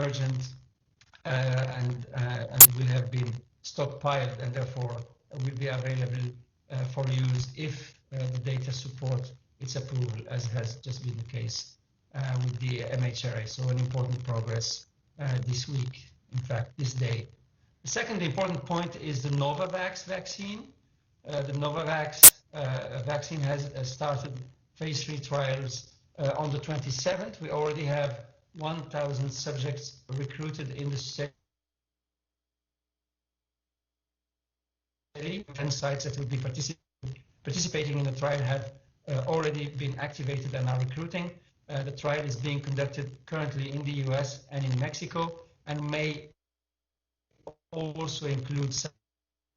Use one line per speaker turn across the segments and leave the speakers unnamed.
emergent and will have been stockpiled and therefore will be available for use if the data support its approval, as has just been the case with the MHRA. So an important progress this week, in fact, this day. The second important point is the Novavax vaccine. The Novavax vaccine has started phase 3 trials on the 27th. We already have 1,000 subjects recruited in the study. 10 sites that will be participating in the trial have already been activated and are recruiting. The trial is being conducted currently in the US and in Mexico, and may also include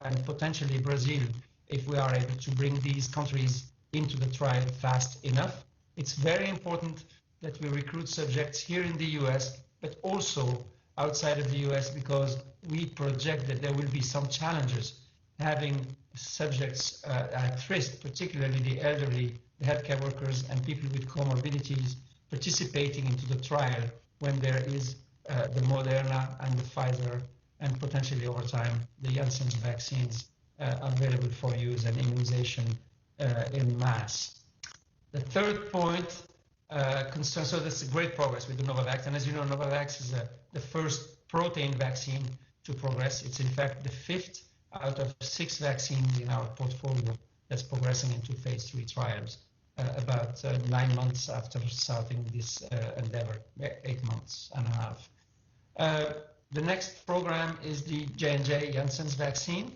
and potentially Brazil if we are able to bring these countries into the trial fast enough. It's very important that we recruit subjects here in the US, but also outside of the US, because we project that there will be some challenges having subjects at risk, particularly the elderly, the healthcare workers, and people with comorbidities participating into the trial when there is the Moderna and the Pfizer and potentially over time the Janssen's vaccines available for use and immunization in mass. The third point concerns, so that's great progress with the Novavax, and as you know, Novavax is the first protein vaccine to progress. It's in fact the 5th out of 6 vaccines in our portfolio that's progressing into phase 3 trials about 9 months after starting this endeavor, 8 months and a half. The next program is the J&J Janssen's vaccine.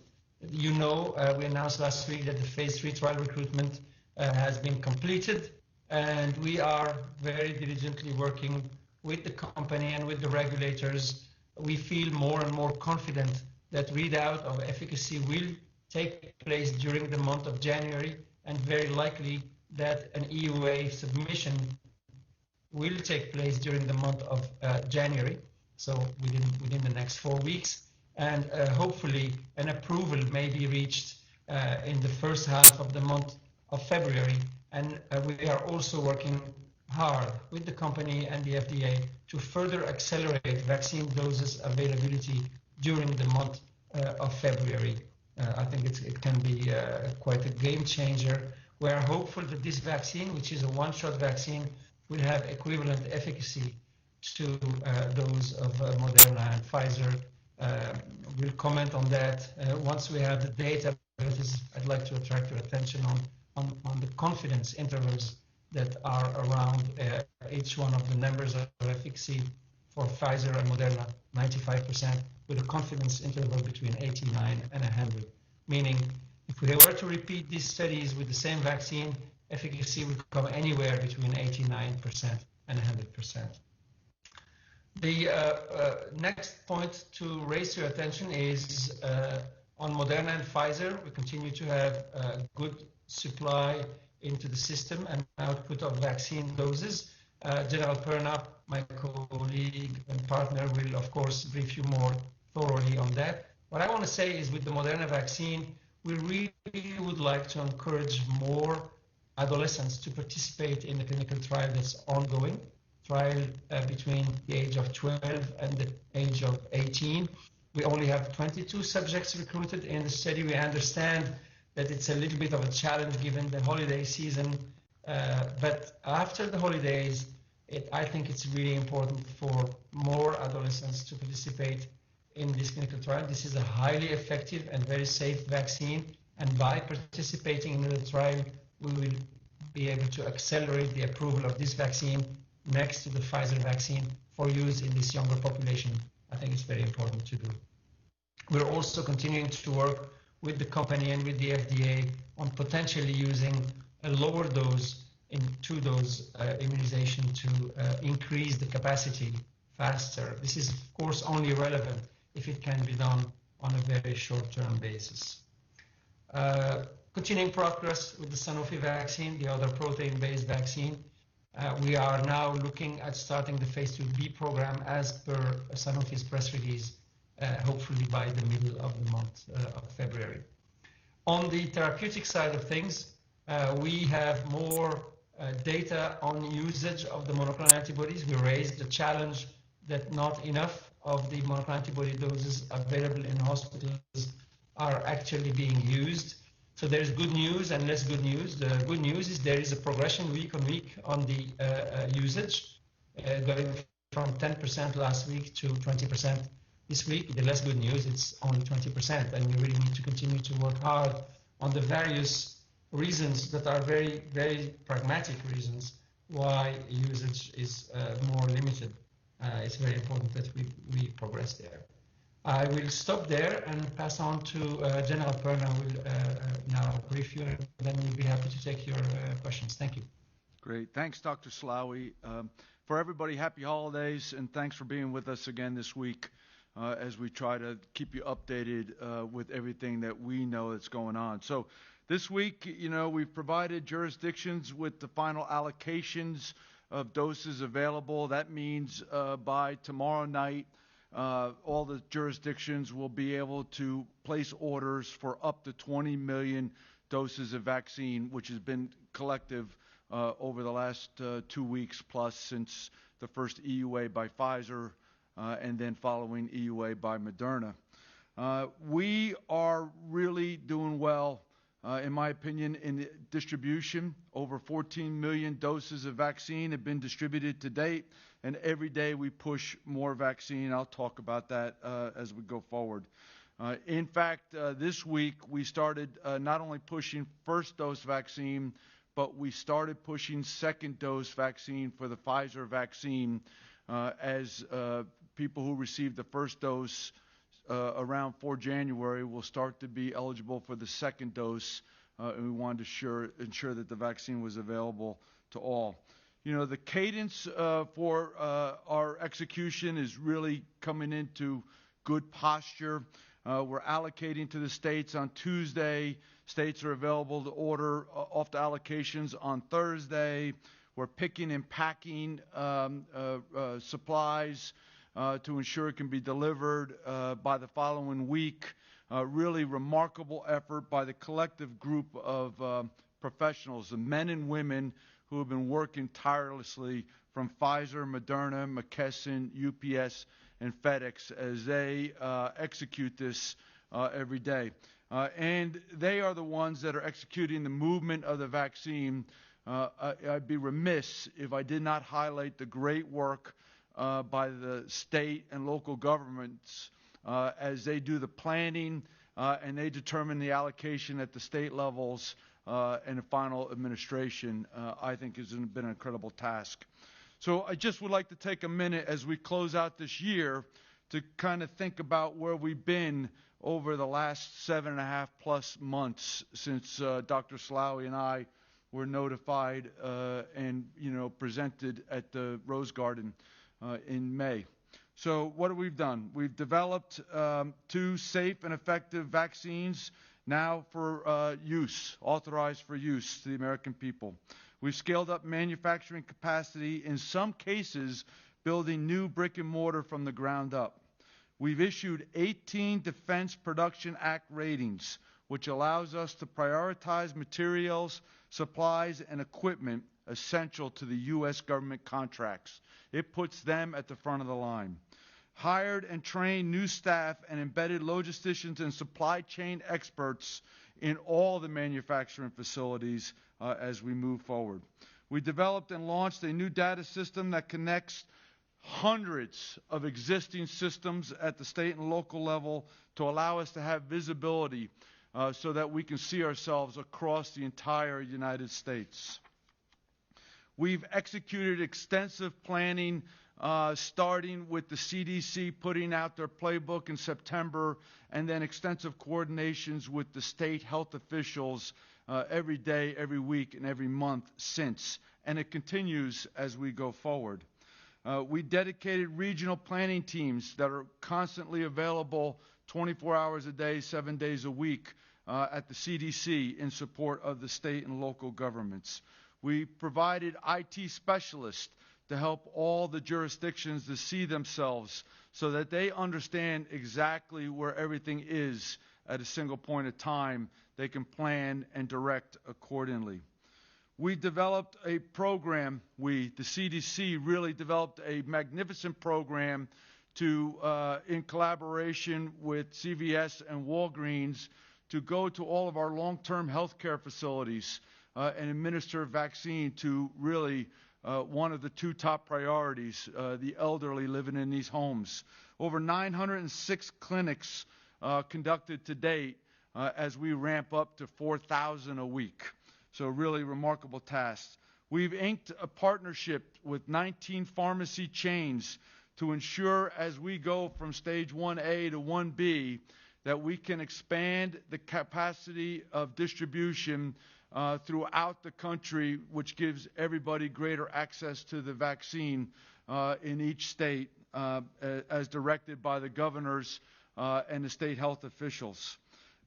You know, we announced last week that the phase 3 trial recruitment has been completed, and we are very diligently working with the company and with the regulators. We feel more and more confident that readout of efficacy will take place during the month of January, and very likely that an EUA submission will take place during the month of January, so within the next 4 weeks, and hopefully an approval may be reached in the first half of the month of February. And we are also working hard with the company and the FDA to further accelerate vaccine doses availability during the month of February. I think it can be quite a game changer. We are hopeful that this vaccine, which is a one-shot vaccine, will have equivalent efficacy to those of Moderna and Pfizer. We'll comment on that once we have the data. I'd like to attract your attention on the confidence intervals that are around each one of the numbers of efficacy for Pfizer and Moderna, 95%, with a confidence interval between 89 and 100, meaning if we were to repeat these studies with the same vaccine, efficacy would come anywhere between 89% and 100%. The next point to raise your attention is on Moderna and Pfizer. We continue to have good supply into the system and output of vaccine doses. General Perna, my colleague and partner, will of course brief you more thoroughly on that. What I want to say is with the Moderna vaccine, we really would like to encourage more adolescents to participate in the clinical trial that's ongoing, trial between the age of 12 and the age of 18. We only have 22 subjects recruited in the study. We understand that it's a little bit of a challenge given the holiday season, but after the holidays, I think it's really important for more adolescents to participate in this clinical trial. This is a highly effective and very safe vaccine, and by participating in the trial, we will be able to accelerate the approval of this vaccine next to the Pfizer vaccine for use in this younger population. I think it's very important to do. We're also continuing to work with the company and with the FDA on potentially using a lower dose in 2-dose immunization to increase the capacity faster. This is, of course, only relevant if it can be done on a very short-term basis. Continuing progress with the Sanofi vaccine, the other protein-based vaccine. We are now looking at starting the phase 2B program as per Sanofi's press release, hopefully by the middle of the month of February. On the therapeutic side of things, we have more data on usage of the monoclonal antibodies. We raised the challenge that not enough of the monoclonal antibody doses available in hospitals are actually being used. So there's good news and less good news. The good news is there is a progression week on week on the usage, going from 10% last week to 20% this week. The less good news, it's only 20%, and we really need to continue to work hard on the various reasons that are very, very pragmatic reasons why usage is more limited. It's very important that we progress there. I will stop there and pass on to General Perna, who will now brief you, and then we'll be happy to take your questions. Thank you.
Great. Thanks, Dr. Slaoui. For everybody, happy holidays, and thanks for being with us again this week as we try to keep you updated with everything that we know that's going on. So this week, we've provided jurisdictions with the final allocations of doses available. That means by tomorrow night, all the jurisdictions will be able to place orders for up to 20 million doses of vaccine, which has been collective over the last 2 weeks plus since the first EUA by Pfizer and then following EUA by Moderna. We are really doing well, in my opinion, in the distribution. Over 14 million doses of vaccine have been distributed to date, and every day we push more vaccine. I'll talk about that as we go forward. In fact, this week we started not only pushing first dose vaccine, but we started pushing second dose vaccine for the Pfizer vaccine as people who received the first dose around 4 January will start to be eligible for the second dose, and we wanted to ensure that the vaccine was available to all. The cadence for our execution is really coming into good posture. We're allocating to the states on Tuesday. States are available to order off the allocations on Thursday. We're picking and packing supplies to ensure it can be delivered by the following week. Really remarkable effort by the collective group of professionals, the men and women who have been working tirelessly from Pfizer, Moderna, McKesson, UPS, and FedEx as they execute this every day. And they are the ones that are executing the movement of the vaccine. I'd be remiss if I did not highlight the great work by the state and local governments as they do the planning and they determine the allocation at the state levels and the final administration. I think has been an incredible task. So I just would like to take a minute as we close out this year to kind of think about where we've been over the last 7.5+ months since Dr. Slaoui and I were notified and presented at the Rose Garden in May. So what have we done? We've developed 2 safe and effective vaccines now for use, authorized for use to the American people. We've scaled up manufacturing capacity, in some cases building new brick and mortar from the ground up. We've issued 18 Defense Production Act ratings, which allows us to prioritize materials, supplies, and equipment essential to the U.S. government contracts. It puts them at the front of the line. Hired and trained new staff and embedded logisticians and supply chain experts in all the manufacturing facilities as we move forward. We developed and launched a new data system that connects hundreds of existing systems at the state and local level to allow us to have visibility so that we can see ourselves across the entire United States. We've executed extensive planning, starting with the CDC putting out their playbook in September, and then extensive coordinations with the state health officials every day, every week, and every month since. And it continues as we go forward. We dedicated regional planning teams that are constantly available 24 hours a day, 7 days a week at the CDC in support of the state and local governments. We provided IT specialists to help all the jurisdictions to see themselves so that they understand exactly where everything is at a single point of time. They can plan and direct accordingly. We developed a program, the CDC really developed a magnificent program to, in collaboration with CVS and Walgreens, to go to all of our long-term health care facilities and administer a vaccine to really one of the two top priorities, the elderly living in these homes. Over 906 clinics conducted to date as we ramp up to 4,000 a week. So really remarkable tasks. We've inked a partnership with 19 pharmacy chains to ensure as we go from stage 1A to 1B that we can expand the capacity of distribution throughout the country, which gives everybody greater access to the vaccine in each state as directed by the governors and the state health officials.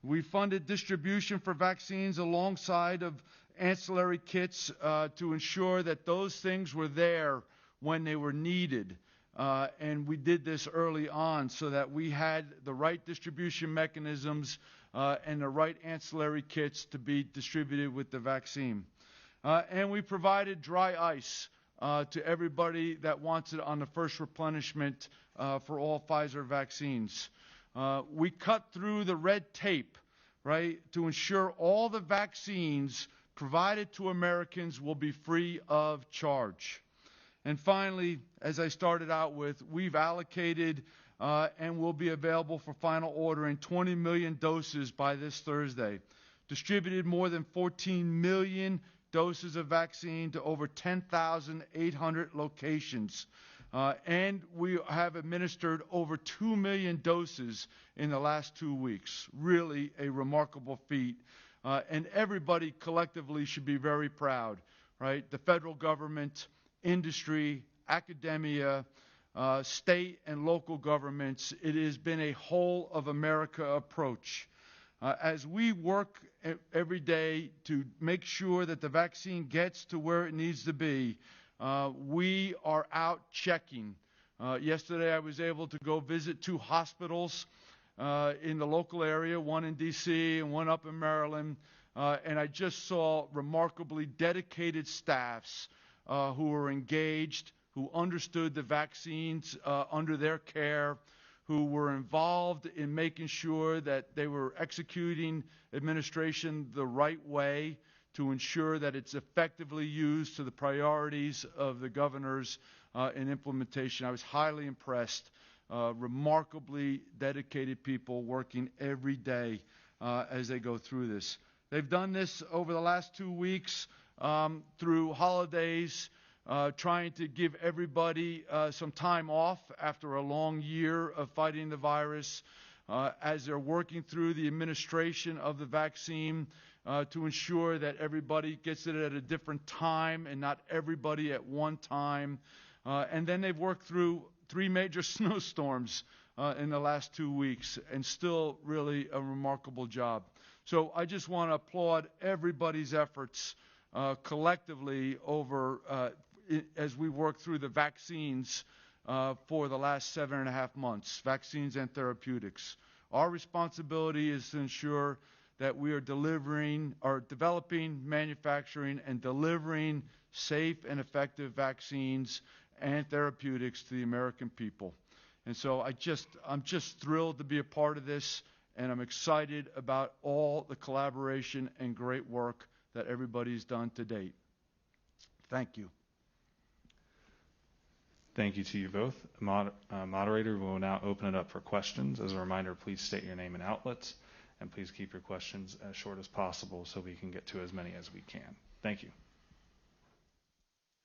We funded distribution for vaccines alongside of ancillary kits to ensure that those things were there when they were needed. And we did this early on so that we had the right distribution mechanisms and the right ancillary kits to be distributed with the vaccine. And we provided dry ice to everybody that wants it on the first replenishment for all Pfizer vaccines. We cut through the red tape, right, to ensure all the vaccines provided to Americans will be free of charge. And finally, as I started out with, we've allocated and will be available for final ordering 20 million doses by this Thursday. Distributed more than 14 million doses of vaccine to over 10,800 locations. And we have administered over 2 million doses in the last 2 weeks. Really a remarkable feat. And everybody collectively should be very proud, right? The federal government, industry, academia, state and local governments. It has been a whole of America approach. As we work every day to make sure that the vaccine gets to where it needs to be, we are out checking. Yesterday I was able to go visit 2 hospitals in the local area, one in D.C. and one up in Maryland, and I just saw remarkably dedicated staffs who were engaged, who understood the vaccines under their care, who were involved in making sure that they were executing administration the right way to ensure that it's effectively used to the priorities of the governors in implementation. I was highly impressed. Remarkably dedicated people working every day as they go through this. They've done this over the last 2 weeks through holidays, trying to give everybody some time off after a long year of fighting the virus, as they're working through the administration of the vaccine to ensure that everybody gets it at a different time and not everybody at one time. And then they've worked through 3 major snowstorms in the last 2 weeks, and still really a remarkable job. So I just want to applaud everybody's efforts collectively over as we work through the vaccines for the last 7.5 months, vaccines and therapeutics. Our responsibility is to ensure that we are developing, manufacturing, and delivering safe and effective vaccines and therapeutics to the American people. And so I'm just thrilled to be a part of this, and I'm excited about all the collaboration and great work that everybody's done to date. Thank you.
Thank you to you both. Moderator, we will now open it up for questions. As a reminder, please state your name and outlets, and please keep your questions as short as possible so we can get to as many as we can. Thank you.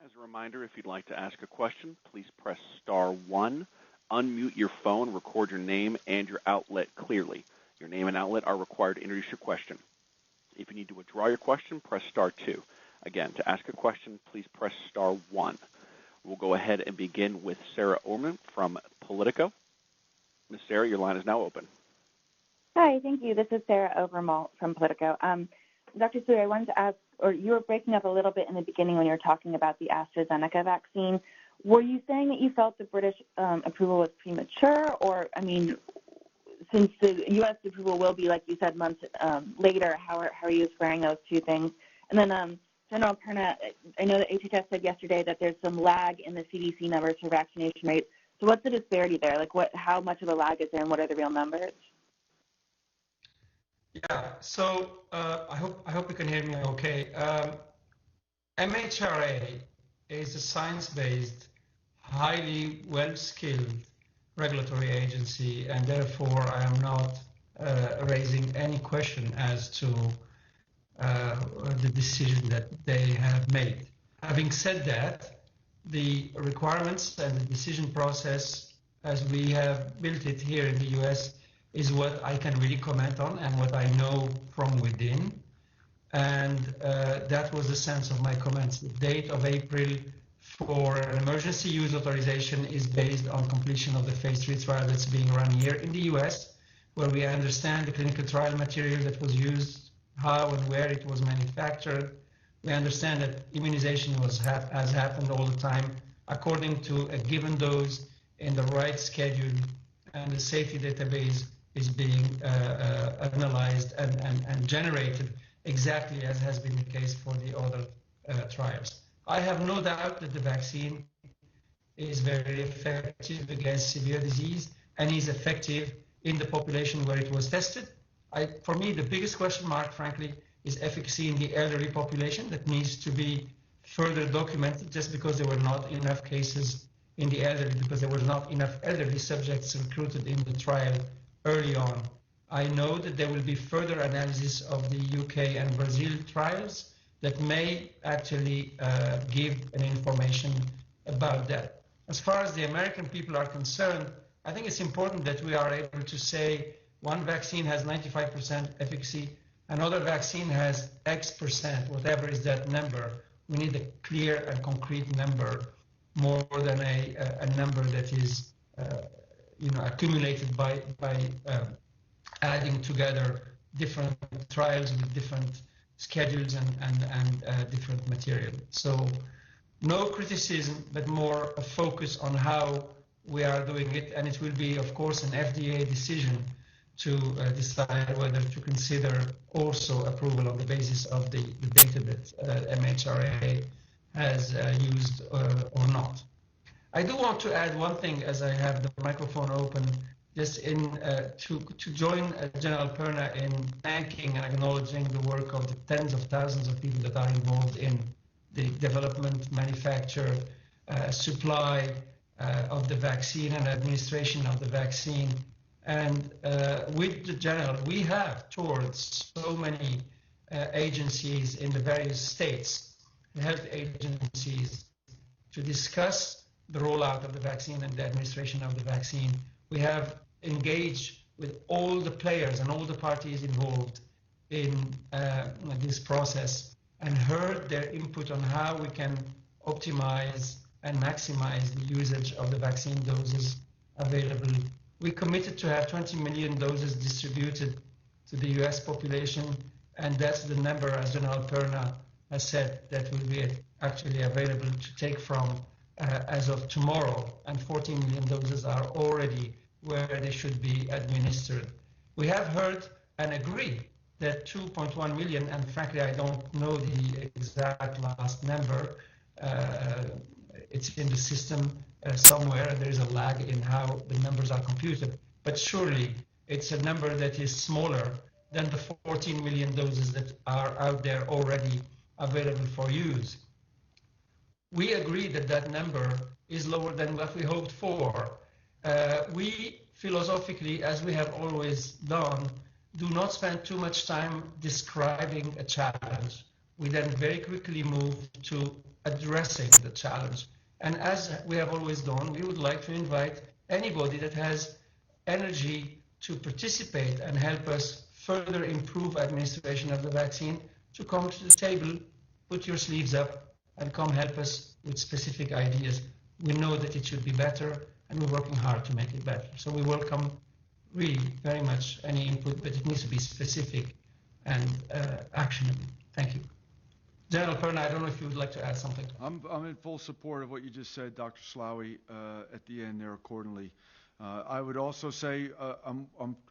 As a reminder, if you'd like to ask a question, please press *1, unmute your phone, record your name and your outlet clearly. Your name and outlet are required to introduce your question. If you need to withdraw your question, press *2. Again, to ask a question, please press *1. We'll go ahead and begin with Sarah Orman from Politico. Ms. Sarah, your line is now open.
Hi, thank you. This is Sarah Overmalt from Politico. Dr. Tsui, I wanted to ask, or you were breaking up a little bit in the beginning when you were talking about the AstraZeneca vaccine. Were you saying that you felt the British approval was premature, or, I mean, since the U.S. approval will be, like you said, months later, how are you squaring those two things? And then General Perna, I know that HHS said yesterday that there's some lag in the CDC numbers for vaccination rates. So what's the disparity there? Like, how much of a lag is there, and what are the real numbers?
Yeah, so I hope you can hear me okay. MHRA is a science-based, highly well-skilled regulatory agency, and therefore I am not raising any question as to the decision that they have made. Having said that, the requirements and the decision process as we have built it here in the US is what I can really comment on and what I know from within. And that was the sense of my comments. The date of April for an emergency use authorization is based on completion of the phase 3 trial that's being run here in the US, where we understand the clinical trial material that was used, how and where it was manufactured. We understand that immunization has happened all the time according to a given dose in the right schedule, and the safety database is being analyzed and generated exactly as has been the case for the other trials. I have no doubt that the vaccine is very effective against severe disease and is effective in the population where it was tested. For me, the biggest question mark, frankly, is efficacy in the elderly population. That needs to be further documented. Just because there were not enough cases in the elderly, because there were not enough elderly subjects recruited in the trial early on. I know that there will be further analysis of the UK and Brazil trials that may actually give an information about that. As far as the American people are concerned, I think it's important that we are able to say one vaccine has 95% efficacy, another vaccine has X%, whatever is that number. We need a clear and concrete number, more than a number that is accumulated by adding together different trials with different schedules and different material. So no criticism, but more a focus on how we are doing it, and it will be, of course, an FDA decision to decide whether to consider also approval on the basis of the data that MHRA has used or not. I do want to add one thing as I have the microphone open, just to join General Perna in thanking and acknowledging the work of the tens of thousands of people that are involved in the development, manufacture, supply of the vaccine and administration of the vaccine. And with the General, we have toured so many agencies in the various states, health agencies, to discuss the rollout of the vaccine and the administration of the vaccine. We have engaged with all the players and all the parties involved in this process and heard their input on how we can optimize and maximize the usage of the vaccine doses available. We committed to have 20 million doses distributed to the US population, and that's the number, as General Perna has said, that will be actually available to take from as of tomorrow, and 14 million doses are already where they should be administered. We have heard and agree that 2.1 million, and frankly I don't know the exact last number, it's in the system somewhere. There is a lag in how the numbers are computed, but surely it's a number that is smaller than the 14 million doses that are out there already available for use. We agree that that number is lower than what we hoped for. We philosophically, as we have always done, do not spend too much time describing a challenge. We then very quickly move to addressing the challenge. And as we have always done, we would like to invite anybody that has energy to participate and help us further improve administration of the vaccine to come to the table, put your sleeves up, and come help us with specific ideas. We know that it should be better, and we're working hard to make it better. So we welcome really very much any input, but it needs to be specific and actionable. Thank you. General Perna, I don't know if you would like to add something.
I'm in full support of what you just said, Dr. Slaoui, at the end there accordingly. I would also say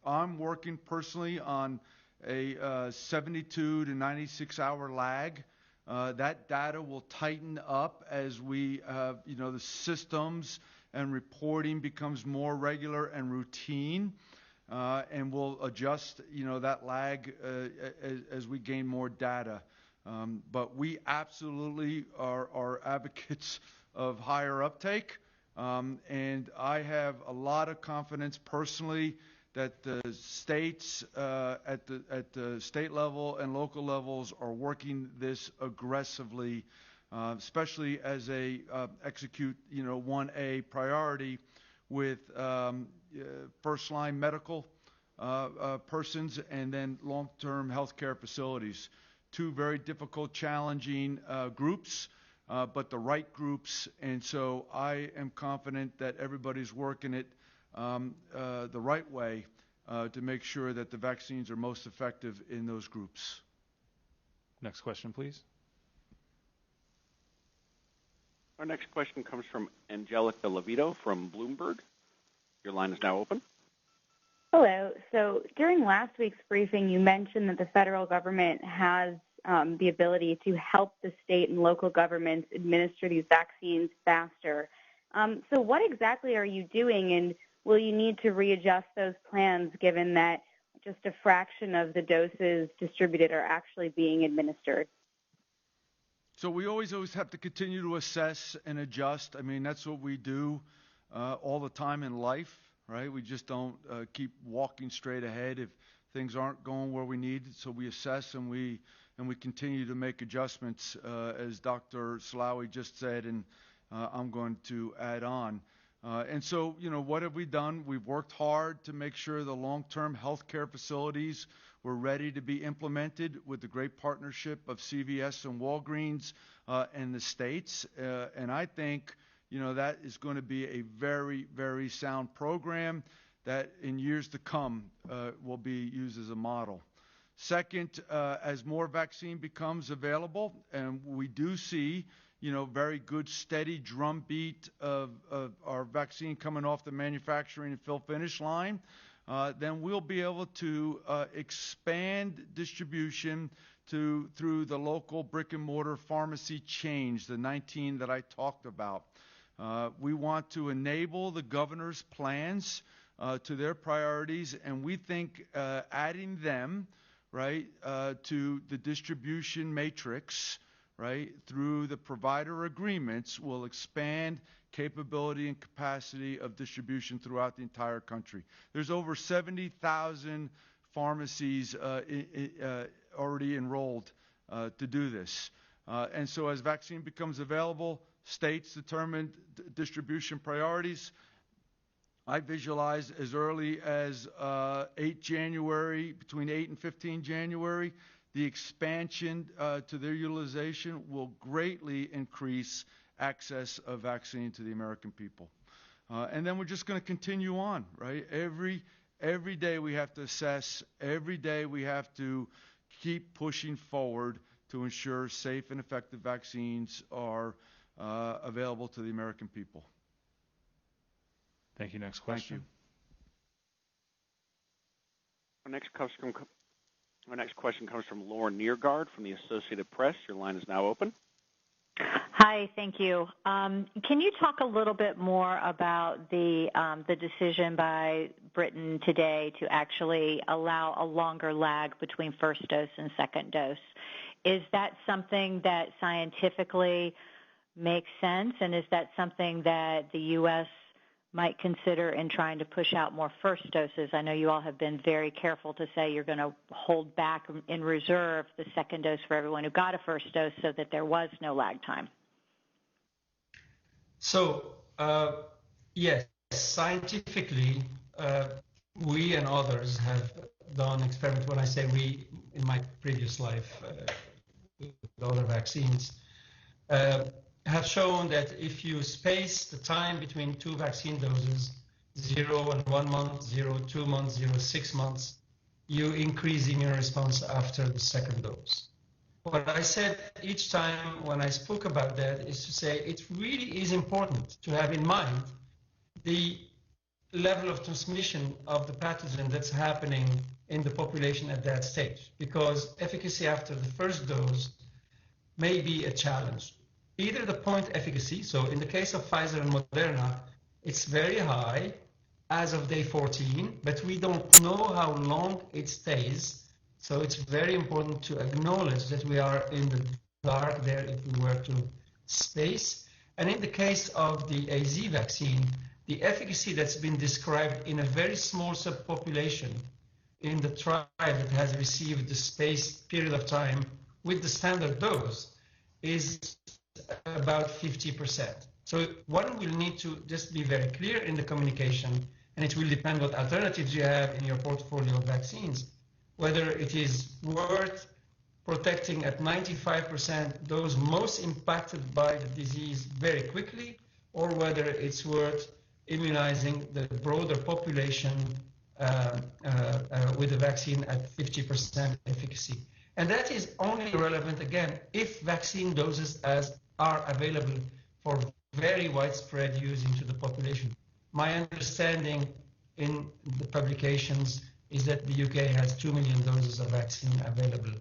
I'm working personally on a 72 to 96 hour lag That data will tighten up as we, the systems and reporting becomes more regular and routine, and we'll adjust, that lag as we gain more data. But we absolutely are advocates of higher uptake, and I have a lot of confidence personally that the states at the state level and local levels are working this aggressively, especially as they execute 1A priority with first-line medical persons and then long-term healthcare facilities. Two very difficult, challenging groups, but the right groups, and so I am confident that everybody's working it the right way to make sure that the vaccines are most effective in those groups.
Next question, please.
Our next question comes from Angelica Levito from Bloomberg. Your line is now open.
Hello. So during last week's briefing, you mentioned that the federal government has the ability to help the state and local governments administer these vaccines faster. So what exactly are you doing, and will you need to readjust those plans given that just a fraction of the doses distributed are actually being administered?
So we always have to continue to assess and adjust. I mean, that's what we do all the time in life, right? We just don't keep walking straight ahead if things aren't going where we need. So we assess and we continue to make adjustments, as Dr. Slaoui just said, and I'm going to add on. And so, what have we done? We've worked hard to make sure the long-term healthcare facilities were ready to be implemented with the great partnership of CVS and Walgreens and the states. And I think, that is going to be a very, very sound program that in years to come will be used as a model. Second, as more vaccine becomes available, and we do see very good steady drumbeat of our vaccine coming off the manufacturing and fill finish line, then we'll be able to expand distribution through the local brick and mortar pharmacy chains, the 19 that I talked about. We want to enable the governor's plans to their priorities, and we think adding them, right, to the distribution matrix, right, through the provider agreements will expand capability and capacity of distribution throughout the entire country. There's over 70,000 pharmacies already enrolled to do this. And so as vaccine becomes available, states determine distribution priorities. I visualize as early as 8 January, between 8 and 15 January, the expansion to their utilization will greatly increase access of vaccine to the American people. And then we're just going to continue on, right? Every day we have to assess. Every day we have to keep pushing forward to ensure safe and effective vaccines are available to the American people.
Thank you. Next question.
Thank you. Our next question comes from Lauren Neergaard from the Associated Press. Your line is now open.
Hi, thank you. Can you talk a little bit more about the decision by Britain today to actually allow a longer lag between first dose and second dose? Is that something that scientifically makes sense, and is that something that the U.S. might consider in trying to push out more first doses? I know you all have been very careful to say you're going to hold back in reserve the second dose for everyone who got a first dose so that there was no lag time.
So, yes, scientifically, we and others have done experiments. When I say we, in my previous life, with other vaccines, have shown that if you space the time between two vaccine doses, 0 and 1 month, 0, 2 months, 0, 6 months, you increase immune response after the second dose. What I said each time when I spoke about that is to say it really is important to have in mind the level of transmission of the pathogen that's happening in the population at that stage, because efficacy after the first dose may be a challenge. Either the point efficacy, so in the case of Pfizer and Moderna, it's very high as of day 14, but we don't know how long it stays. So it's very important to acknowledge that we are in the dark there if we were to space. And in the case of the AZ vaccine, the efficacy that's been described in a very small subpopulation in the trial that has received the spaced period of time with the standard dose is about 50%. So one will need to just be very clear in the communication, and it will depend what alternatives you have in your portfolio of vaccines, whether it is worth protecting at 95% those most impacted by the disease very quickly, or whether it's worth immunizing the broader population with the vaccine at 50% efficacy. And that is only relevant, again, if vaccine doses are available for very widespread use into the population. My understanding in the publications is that the UK has 2 million doses of vaccine available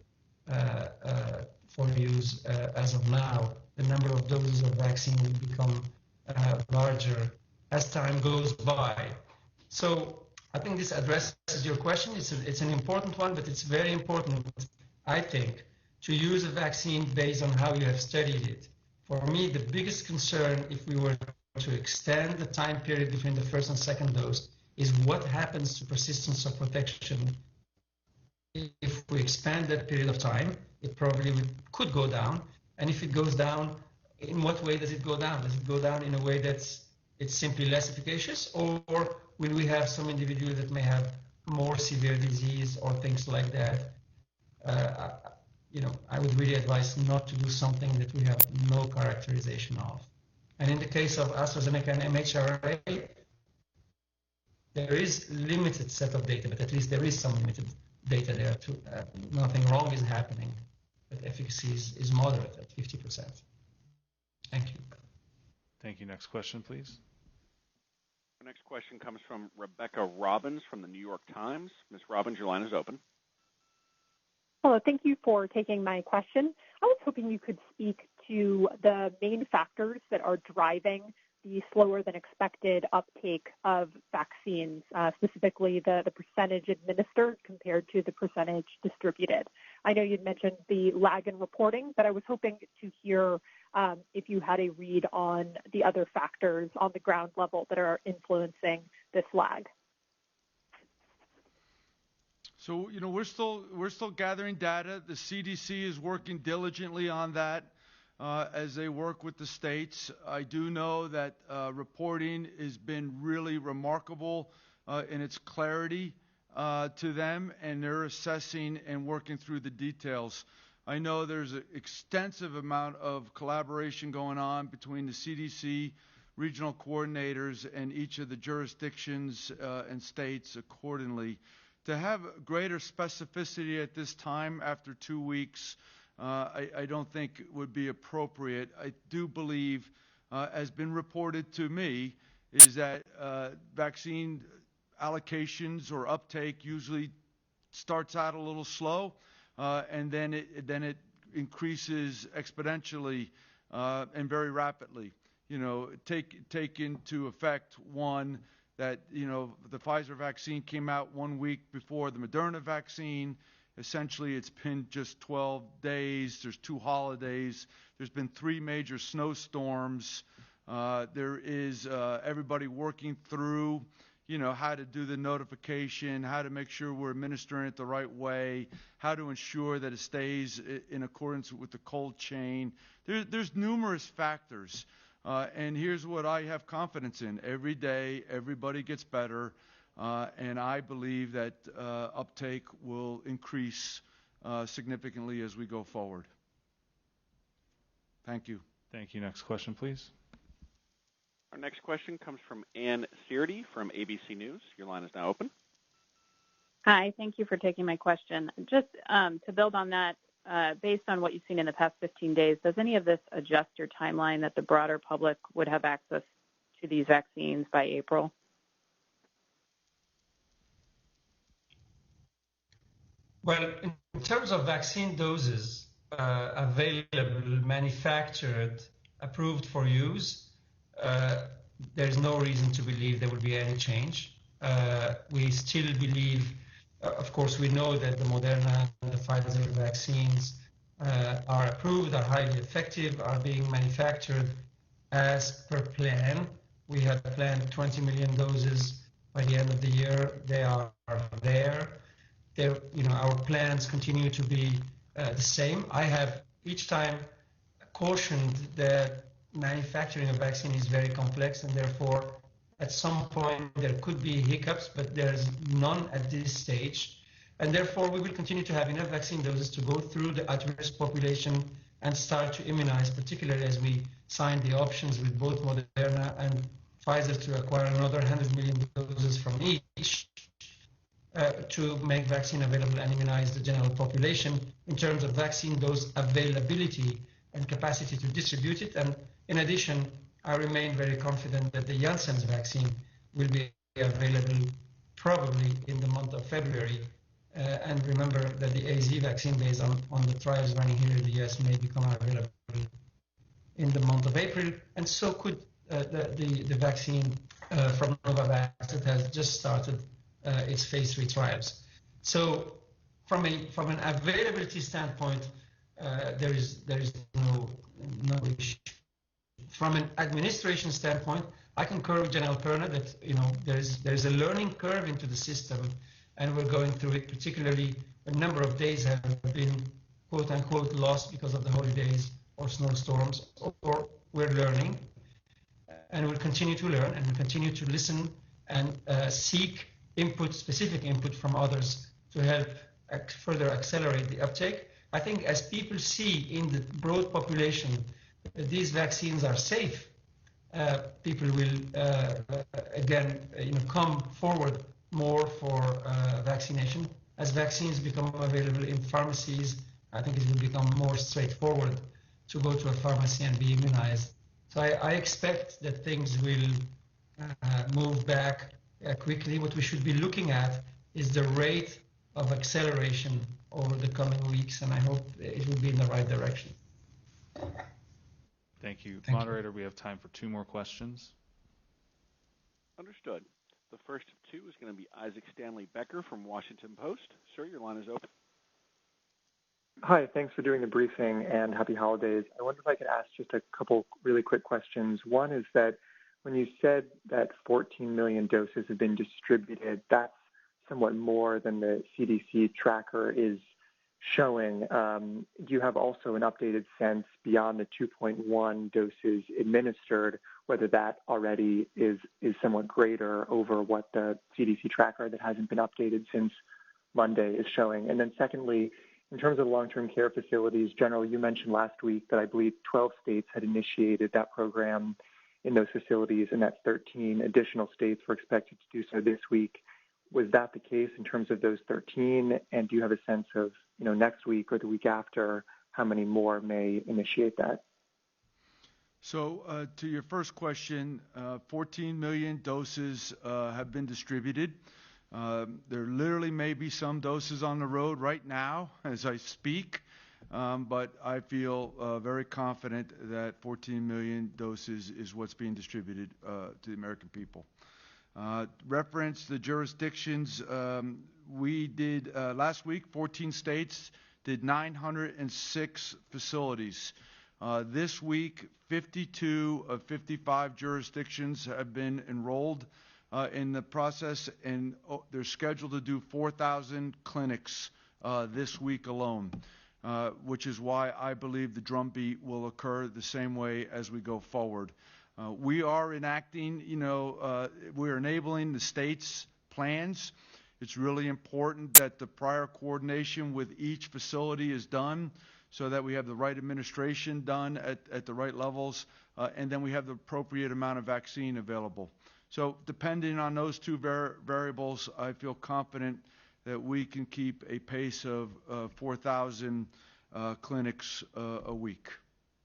for use as of now. The number of doses of vaccine will become larger as time goes by. So I think this addresses your question. It's an important one, but it's very important, I think, to use a vaccine based on how you have studied it. For me, the biggest concern, if we were to extend the time period between the first and second dose, is what happens to persistence of protection. If we expand that period of time, it probably could go down. And if it goes down, in what way does it go down? Does it go down in a way it's simply less efficacious, or will we have some individuals that may have more severe disease or things like that? I would really advise not to do something that we have no characterization of. And in the case of AstraZeneca and MHRA, there is limited set of data, but at least there is some limited data there too. Nothing wrong is happening, but efficacy is moderate at 50%. Thank you.
Thank you. Next question, please.
Our next question comes from Rebecca Robbins from the New York Times. Ms. Robbins, your line is open.
Hello, thank you for taking my question. I was hoping you could speak to the main factors that are driving the slower than expected uptake of vaccines, specifically the percentage administered compared to the percentage distributed. I know you'd mentioned the lag in reporting, but I was hoping to hear if you had a read on the other factors on the ground level that are influencing this lag.
So, we're still gathering data. The CDC is working diligently on that as they work with the states. I do know that reporting has been really remarkable in its clarity to them, and they're assessing and working through the details. I know there's an extensive amount of collaboration going on between the CDC, regional coordinators, and each of the jurisdictions and states accordingly. To have greater specificity at this time after 2 weeks, I don't think would be appropriate. I do believe, as been reported to me, is that vaccine allocations or uptake usually starts out a little slow, and then it increases exponentially and very rapidly. Take into effect one that the Pfizer vaccine came out 1 week before the Moderna vaccine. Essentially, it's been just 12 days. There's 2 holidays. There's been 3 major snowstorms. There is everybody working through, how to do the notification, how to make sure we're administering it the right way, how to ensure that it stays in accordance with the cold chain. There's numerous factors. And here's what I have confidence in. Every day, everybody gets better. And I believe that uptake will increase significantly as we go forward. Thank you.
Thank you. Next question, please.
Our next question comes from Ann Seardy from ABC News. Your line is now open.
Hi, thank you for taking my question. Just to build on that, based on what you've seen in the past 15 days, does any of this adjust your timeline that the broader public would have access to these vaccines by April?
Well, in terms of vaccine doses, available, manufactured, approved for use, there's no reason to believe there will be any change. We still believe, of course, we know that the Moderna and the Pfizer vaccines are approved, are highly effective, are being manufactured as per plan. We had planned 20 million doses by the end of the year. They are there. Our plans continue to be the same. I have each time cautioned that manufacturing a vaccine is very complex, and therefore at some point there could be hiccups, but there's none at this stage. And therefore we will continue to have enough vaccine doses to go through the at-risk population and start to immunize, particularly as we signed the options with both Moderna and Pfizer to acquire another 100 million doses from each to make vaccine available and immunize the general population in terms of vaccine dose availability and capacity to distribute it. And in addition, I remain very confident that the Janssen's vaccine will be available probably in the month of February. And remember that the AZ vaccine, based on the trials running here in the US, may become available in the month of April. And so could the vaccine from Novavax that has just started its phase 3 trials. So from an availability standpoint, there is no issue. From an administration standpoint, I concur with General Perna that there's a learning curve into the system, and we're going through it. Particularly, a number of days have been quote unquote lost because of the holidays or snowstorms. Or we're learning, and we'll continue to learn, and we'll continue to listen and seek input, specific input from others to help further accelerate the uptake. I think as people see in the broad population that these vaccines are safe, people will again come forward more for vaccination. As vaccines become available in pharmacies, I think it will become more straightforward to go to a pharmacy and be immunized. So I expect that things will move back quickly. What we should be looking at is the rate of acceleration over the coming weeks, and I hope it will be in the right direction.
Thank you. Moderator, we have time for 2 more questions.
Understood. The first of 2 is going to be Isaac Stanley Becker from Washington Post. Sir, your line is open.
Hi, thanks for doing the briefing and happy holidays. I wonder if I could ask just a couple really quick questions. One is that when you said that 14 million doses have been distributed, that's somewhat more than the CDC tracker is showing. Do you have also an updated sense beyond the 2.1 doses administered, whether that already is somewhat greater over what the CDC tracker that hasn't been updated since Monday is showing? And then secondly, in terms of long-term care facilities, General, you mentioned last week that I believe 12 states had initiated that program in those facilities, and that 13 additional states were expected to do so this week. Was that the case in terms of those 13? And do you have a sense of, next week or the week after, how many more may initiate that?
So to your first question, 14 million doses have been distributed. There literally may be some doses on the road right now as I speak, but I feel very confident that 14 million doses is what's being distributed to the American people. Reference the jurisdictions. We did last week, 14 states did 906 facilities. This week, 52 of 55 jurisdictions have been enrolled in the process, and they're scheduled to do 4,000 clinics this week alone, which is why I believe the drumbeat will occur the same way as we go forward. We are enacting, we're enabling the states' plans. It's really important that the prior coordination with each facility is done so that we have the right administration done at the right levels, and then we have the appropriate amount of vaccine available. So depending on those 2 variables, I feel confident that we can keep a pace of 4,000 clinics a week.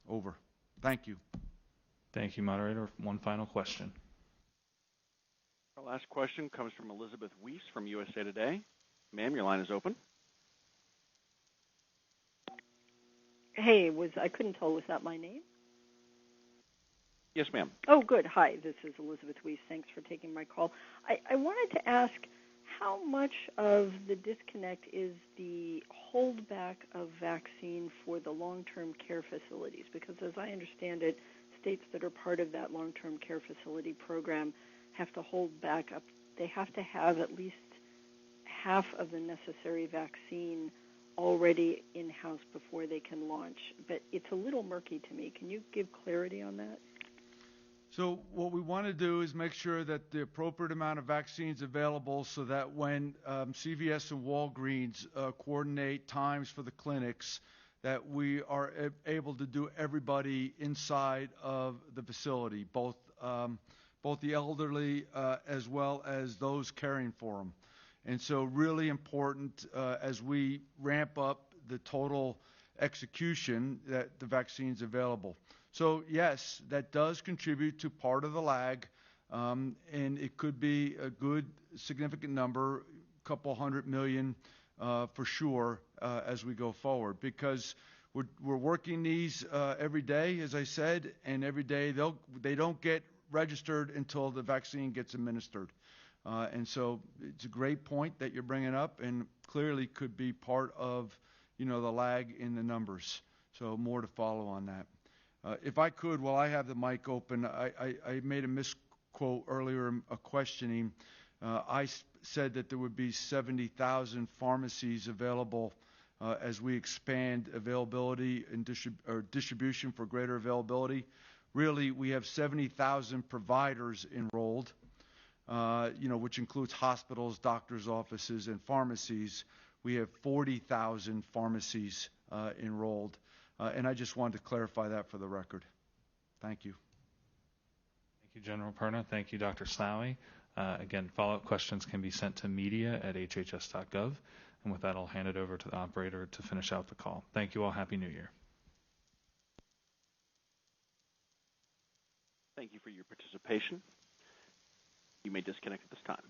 Over. Thank you.
Thank you, Moderator. 1 final question.
Our last question comes from Elizabeth Weiss from USA Today. Ma'am, your line is open.
Hey, I couldn't tell, was that my name?
Yes, ma'am.
Oh, good. Hi, this is Elizabeth Weiss. Thanks for taking my call. I wanted to ask how much of the disconnect is the holdback of vaccine for the long-term care facilities? Because as I understand it, states that are part of that long-term care facility program have to hold back up. They have to have at least half of the necessary vaccine already in-house before they can launch. But it's a little murky to me. Can you give clarity on that?
So what we want to do is make sure that the appropriate amount of vaccine is available so that when CVS and Walgreens coordinate times for the clinics, that we are able to do everybody inside of the facility, both the elderly as well as those caring for them. And so really important as we ramp up the total execution that the vaccine is available. So yes, that does contribute to part of the lag, and it could be a good significant number, a couple hundred million for sure as we go forward, because we're working these every day, as I said, and every day they don't get registered until the vaccine gets administered. And so it's a great point that you're bringing up, and clearly could be part of the lag in the numbers. So more to follow on that. If I could, while I have the mic open, I made a misquote earlier in a questioning. I said that there would be 70,000 pharmacies available as we expand availability and distribution for greater availability. Really, we have 70,000 providers enrolled, which includes hospitals, doctors' offices, and pharmacies. We have 40,000 pharmacies enrolled. And I just wanted to clarify that for the record. Thank you.
Thank you, General Perna. Thank you, Dr. Slaoui. Again, follow-up questions can be sent to media@hhs.gov. And with that, I'll hand it over to the operator to finish out the call. Thank you all. Happy New Year.
Thank you for your participation. You may disconnect at this time.